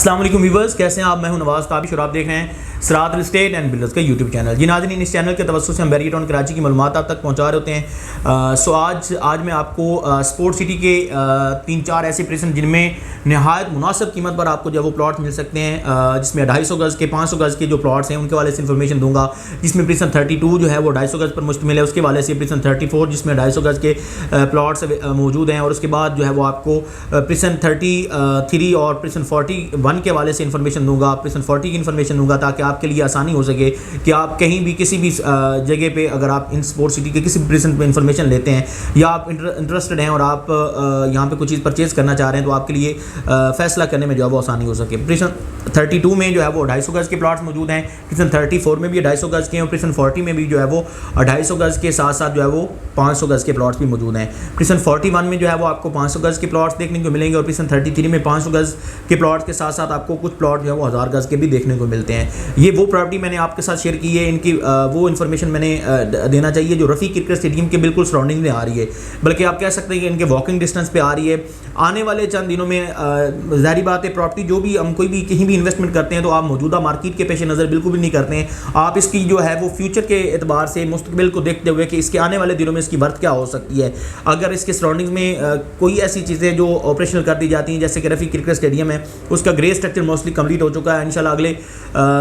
अस्सलाम वालेकुम व्यूवर्स, कैसे हैं आप। मैं हूं नवाज़ ताबिश और आप देख रहे हैं सरात रियल एस्टेट एंड बिल्डर्स का यूट्यूब चैनल। जी नाज़रीन, इस चैनल के तवज्जुह से हम बैरिया टाउन कराची की मालूमात आप तक पहुंचा रहे होते हैं। सो आज मैं आपको स्पोर्ट सिटी के 3-4 ऐसे प्रेसन जिनमें नहायत मुनासिब कीमत पर आपको जो वो प्लॉट मिल सकते हैं, जिसमें 250 गज़ के 500 गज़ के जो प्लॉट्स हैं उनके वाले से इन्फॉर्मेशन दूंगा। जिसमें प्रेसन 32 जो है वो 250 गज़ पर मुश्तमिल है, उसके वाले से प्रेसन 34 जिसमें 250 गज़ के प्लॉट्स मौजूद हैं, और उसके बाद जो है वो आपको प्रेसन 33 और प्रेसन 41 के वाले से इन्फॉर्मेशन दूंगा, प्रेसन 40 की इन्फॉर्मेशन दूंगा, ताकि आपके लिए आसानी हो सके कि आप कहीं भी किसी भी जगह पे अगर आप इन स्पोर्ट सिटी के किसी भी प्रेसन पे इन्फॉर्मेशन लेते हैं या आप इंटरेस्टेड हैं और आप यहाँ पे कुछ चीज़ परचेज करना चाह रहे हैं, तो आपके लिए फैसला करने में जो है वो आसानी हो सके। प्रेसन 32 में जो है वो 250 गज़ के प्लॉट्स मौजूद हैं, प्रेसन 34 में भी 250 गज़ के हैं, और प्रेसन 40 में भी जो है वो 250 गज़ के साथ साथ जो है वो 500 गज़ के प्लॉट्स भी मौजूद हैं। प्रेसन 41 में जो है वो आपको 500 गज़ के प्लॉट्स देखने को मिलेंगे, और प्रेसन 33 में 500 गज़ के प्लॉट्स के साथ साथ आपको कुछ प्लॉट जो है वो 1000 गज़ के भी देखने को मिलते हैं। ये वो प्रॉपर्टी मैंने आपके साथ शेयर की है, इनकी वो इन्फॉर्मेशन मैंने देना चाहिए जो रफ़ी क्रिकेट स्टेडियम के बिल्कुल सराउंडिंग में आ रही है, बल्कि आप कह सकते हैं कि इनके वॉकिंग डिस्टेंस पे आ रही है। आने वाले चंद दिनों में ज़ाहिर बात है, प्रॉपर्टी जो भी हम कोई भी कहीं भी इन्वेस्टमेंट करते हैं तो आप मौजूदा मार्केट के पेश नज़र बिल्कुल भी नहीं करते हैं। आप इसकी जो है वो फ्यूचर के एतबार से मुस्तकबिल को देखते हुए कि इसके आने वाले दिनों में इसकी वर्थ क्या हो सकती है। अगर इसके सराउंडिंग्स में कोई ऐसी चीज़ें जो ऑपरेशनल कर दी जाती हैं, जैसे कि रफ़ी क्रिकेट स्टेडियम है, उसका ग्रे स्ट्रक्चर मोस्टली कंप्लीट हो चुका है। इंशाल्लाह अगले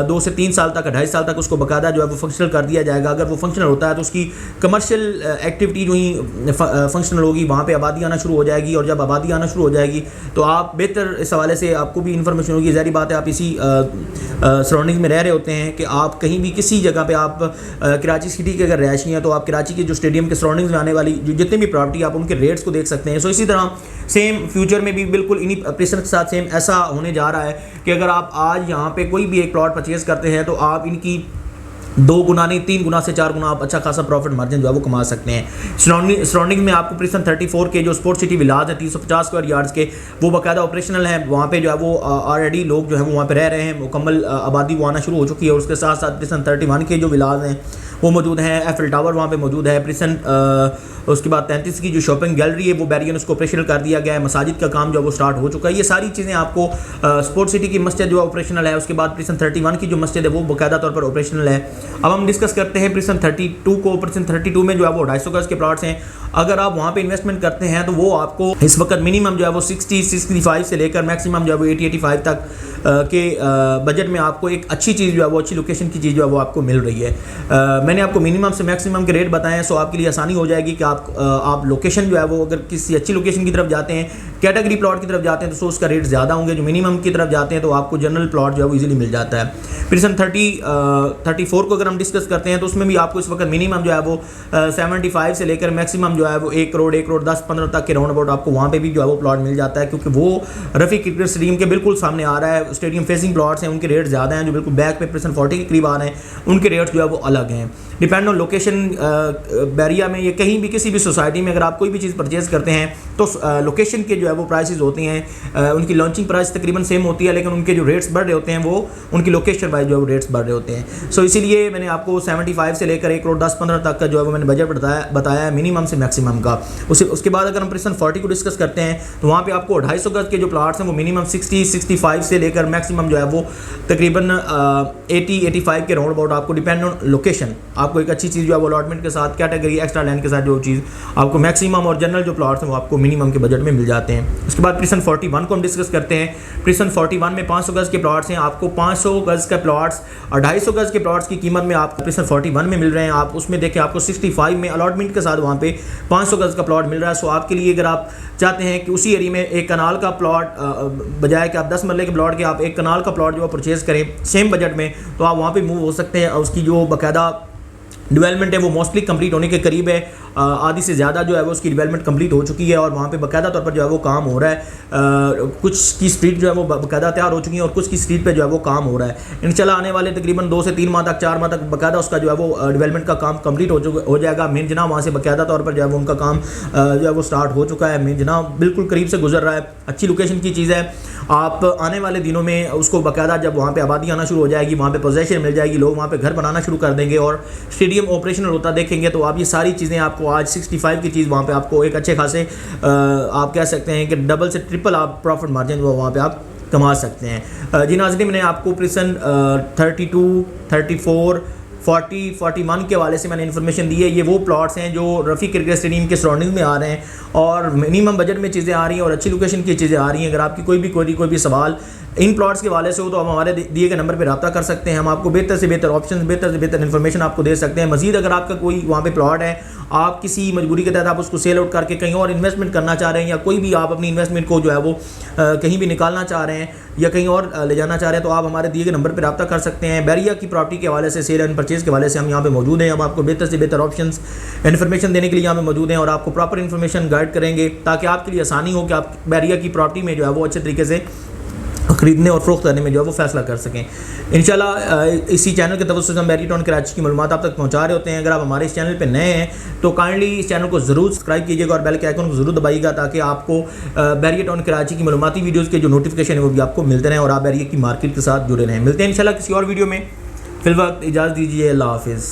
2 से 3 साल तक, 2.5 साल तक उसको बाकायदा जो है वो फंक्शनल कर दिया जाएगा। अगर वो फंक्शनल होता है तो उसकी कमर्शियल एक्टिविटी जो ही फंक्शनल होगी, वहाँ पे आबादी आना शुरू हो जाएगी, और जब आबादी आना शुरू हो जाएगी तो आप बेहतर इस हवाले से आपको भी इन्फॉर्मेशन होगी। ज़ाहिर बात है, आप इसी सराउंडिंग में रह रहे होते हैं कि आप कहीं भी किसी जगह पे आप कराची सिटी के अगर रहायशी हैं तो आप कराची के जो स्टेडियम के सराउंडिंग्स में आने वाली जो जितनी भी प्रॉपर्टी आप उनके रेट्स को देख सकते हैं। सो इसी तरह सेम फ्यूचर में भी बिल्कुल इन्हीं प्रेसन के साथ सेम ऐसा होने जा रहा है कि अगर आप आज यहाँ पे कोई भी एक प्लॉट परचेज करते हैं तो आप इनकी 2 गुना नहीं 3 गुना से 4 गुना आप अच्छा खासा प्रॉफिट मार्जिन जो है वो कमा सकते हैं। सराउंडिंग में आपको प्रेसन 34 के जो स्पोर्ट सिटी विलाज है 350 स्क्वायर यार्ड्स के, वो बाकायदा ऑपरेशनल हैं। वहाँ पे जो है वो ऑलरेडी लोग जो है वो वहाँ पे रह रहे हैं, मुकम्मल आबादी वो आना शुरू हो चुकी है। और उसके साथ साथ प्रेसन 31 के जो विलाज हैं वो मौजूद हैं, एफएल टावर वहाँ पे मौजूद है। प्रेसन उसके बाद 33 की जो शॉपिंग गैलरी है वो बैरियन उसको ऑपरेशनल कर दिया गया है। मसाजिद का काम जो है वो स्टार्ट हो चुका है। ये सारी चीज़ें आपको स्पोर्ट सिटी की मस्जिद जो ऑपरेशनल है, उसके बाद प्रेसन 31 की जो मस्जिद है वो बाकायदा तौर पर ऑपरेशनल है। अब हम डिस्कस करते हैं प्रेसन 32 को। प्रेसन 32 में जो है वो 250 गज़ के प्लॉट्स हैं। अगर आप वहाँ पे इन्वेस्टमेंट करते हैं तो वो आपको इस वक्त मिनिमम जो है वो 60-65 से लेकर मैक्सिमम जो है वो 80-85 तक के बजट में आपको एक अच्छी चीज़ जो है वो अच्छी लोकेशन की चीज़ जो है वो आपको मिल रही है। मैंने आपको मिनिमम से मैक्सिमम के रेट बताए हैं, सो आपके लिए आसानी हो जाएगी कि आप लोकेशन जो है वो अगर किसी अच्छी लोकेशन की तरफ जाते हैं, कैटेगरी प्लॉट की तरफ जाते हैं, तो सो उसका रेट ज़्यादा होंगे। जो मिनिमम की तरफ जाते हैं तो आपको जनरल प्लॉट जो है वो ईजिली मिल जाता है। प्रेसन 34 को अगर हम डिस्कस करते हैं तो उसमें भी आपको इस वक्त मिनिमम जो है वो 75 से लेकर मैक्सिमम जो है वो 1 करोड़ 10-15 तक के राउंड अबाउट आपको वहाँ पे भी जो है वो प्लॉट मिल जाता है, क्योंकि वो रफ़ी क्रिकेट स्टेडियम के बिल्कुल सामने आ रहा है। स्टेडियम फेसिंग प्लॉट्स हैं, उनके रेट ज़्यादा हैं। जो बिल्कुल बैक पे प्रेसन 40 के करीब आ रहे हैं, उनके रेट्स जो है वो अलग हैं। डिपेंड ऑन लोकेशन बैरिया में, ये कहीं भी किसी भी सोसाइटी में अगर आप कोई भी चीज़ परचेज़ करते हैं तो लोकेशन के जो है वो प्राइसेस होती हैं। उनकी लॉन्चिंग प्राइस तकरीबन सेम होती है, लेकिन उनके जो रेट्स बढ़ रहे होते हैं वो उनकी लोकेशन वाइज जो है वो रेट्स बढ़ रहे होते हैं। सो इसीलिए मैंने आपको 75 से लेकर 1 करोड़ 10-15 तक का जो है वो मैंने बजट बताया है मिनिमम से मैक्सिमम का। उसके बाद अगर हम प्रेसन 40 को डिस्कस करते हैं तो वहाँ पे आपको 250 गज़ के जो प्लॉट्स हैं वो मिनिमम 60-65 से लेकर मैक्सिमम जो है वो तकरीबन 80-85 के राउंड अबाउट आपको डिपेंड ऑन लोकेशन आपको एक अच्छी चीज़ जो है वो अलॉटमेंट के साथ, कैटेगरी, एक्स्ट्रा लैंड के साथ जो चीज़ आपको मैक्सिमम और जनरल जो प्लॉट्स हैं वो आपको मिनिमम के बजट में मिल जाते हैं। उसके बाद प्रेसन 41 को हम डिस्कस करते हैं। प्रेसन 41 में 500 गज़ के प्लॉट्स हैं। आपको 500 गज़ के प्लॉट्स और 250 गज़ के प्लॉट्स की कीमत में आपको प्रेसन 41 में मिल रहे हैं। आप उसमें देखें आपको 65 में अलॉटमेंट के साथ वहाँ पे 500 गज़ का प्लॉट मिल रहा है। सो आपके लिए अगर आप चाहते हैं कि उसी एरिया में एक कनाल का प्लॉट बजाय कि आप 10 मरले के प्लॉट के आप एक कनाल का प्लॉट जो है परचेज़ करें सेम बजट में, तो आप वहाँ पे मूव हो सकते हैं। उसकी जो बाकायदा डेवलपमेंट है वो मोस्टली कंप्लीट होने के करीब है। आधी से ज़्यादा जो है वो उसकी डेवलपमेंट कंप्लीट हो चुकी है, और वहाँ पे बाकायदा तौर पर जो है वो काम हो रहा है। कुछ की स्ट्रीट जो है वो बाकायदा तैयार हो चुकी है और कुछ की स्ट्रीट पे जो है वो काम हो रहा है। इंशाल्लाह आने वाले तकरीबन 2 से 3 माह तक 4 माह तक बाकायदा उसका जो है वो डेवलपमेंट का काम कंप्लीट हो जाएगा। मेन जना वहाँ से बाकायदा तौर पर जो है वो उनका काम जो है वो स्टार्ट हो चुका है। मेन जना बिल्कुल करीब से गुजर रहा है। अच्छी लोकेशन की चीज़ है। आप आने वाले दिनों में उसको बाकायदा जब वहाँ पे आबादी आना शुरू हो जाएगी, वहाँ पे पोजेशन मिल जाएगी, लोग वहाँ पे घर बनाना शुरू कर देंगे और स्टेडियम ऑपरेशनल होता देखेंगे, तो आप ये सारी चीज़ें आपको आज 65 की चीज़ वहाँ पे आपको एक अच्छे खासे आप कह सकते हैं कि डबल से ट्रिपल आप प्रॉफिट मार्जिन वहाँ पे आप कमा सकते हैं। जी नाज़रीन, मैंने आपको प्रिसन 32, 34, 40, 41 के हवाले से मैंने इन्फॉर्मेशन दी है। ये वो प्लॉट्स हैं जो रफ़ी क्रिकेट स्टेडियम के सराउंडिंग में आ रहे हैं और मिनिमम बजट में चीज़ें आ रही हैं और अच्छी लोकेशन की चीज़ें आ रही हैं। अगर आपकी कोई भी सवाल इन प्लॉट्स के हवाले से हो तो आप हमारे दिए गए नंबर पर रब्ता कर सकते हैं। हम आपको बेहतर से बेहतर ऑप्शन, बेहतर से बेहतर इन्फॉर्मेशन आपको दे सकते हैं। मजीद अगर आपका कोई वहाँ पे प्लॉट है, आप किसी मजबूरी के तहत आप उसको सेल आउट करके कहीं और इन्वेस्टमेंट करना चाह रहे हैं, या कोई भी आप अपनी इन्वेस्टमेंट को जो है वो कहीं भी निकालना चाह रहे हैं या कहीं और ले जाना चाह रहे हैं, तो आप हमारे दिए गए नंबर पर रब्ता कर सकते हैं। बैरिया की प्रॉपर्टी के हवाले से, सेल एंड परचेज़ के हवाले से हम यहाँ पे मौजूद हैं। हम आपको बेहतर से बेहतर ऑप्शंस इन्फॉर्मेशन देने के लिए यहाँ पे मौजूद हैं और आपको प्रॉपर इन्फॉर्मेशन गाइड करेंगे ताकि आपके लिए आसानी हो कि आप बैरिया की प्रॉपर्टी में जो है वो अच्छे तरीके से खरीदने और फरोख्त करने में जो है वो फैसला कर सकें। इंशाल्लाह इसी चैनल के तवज्जुह से हम बैरिया टाउन कराची की मालूमात आप तक पहुंचा रहे होते हैं। अगर आप हमारे इस चैनल पे नए हैं तो काइंडली इस चैनल को ज़रूर सब्सक्राइब कीजिएगा और बेल के आइकन को ज़रूर दबाइएगा ताकि आपको बैरिया टाउन कराची की मालूमाती वीडियोज़ के जो नोटिफिकेशन है वो भी आपको मिलते रहें और आप बैरिया की मार्केट के साथ जुड़े रहें। मिलते हैं इंशाल्लाह किसी और वीडियो में। फिलहाल इजाज़त दीजिए। अल्लाह हाफिज़।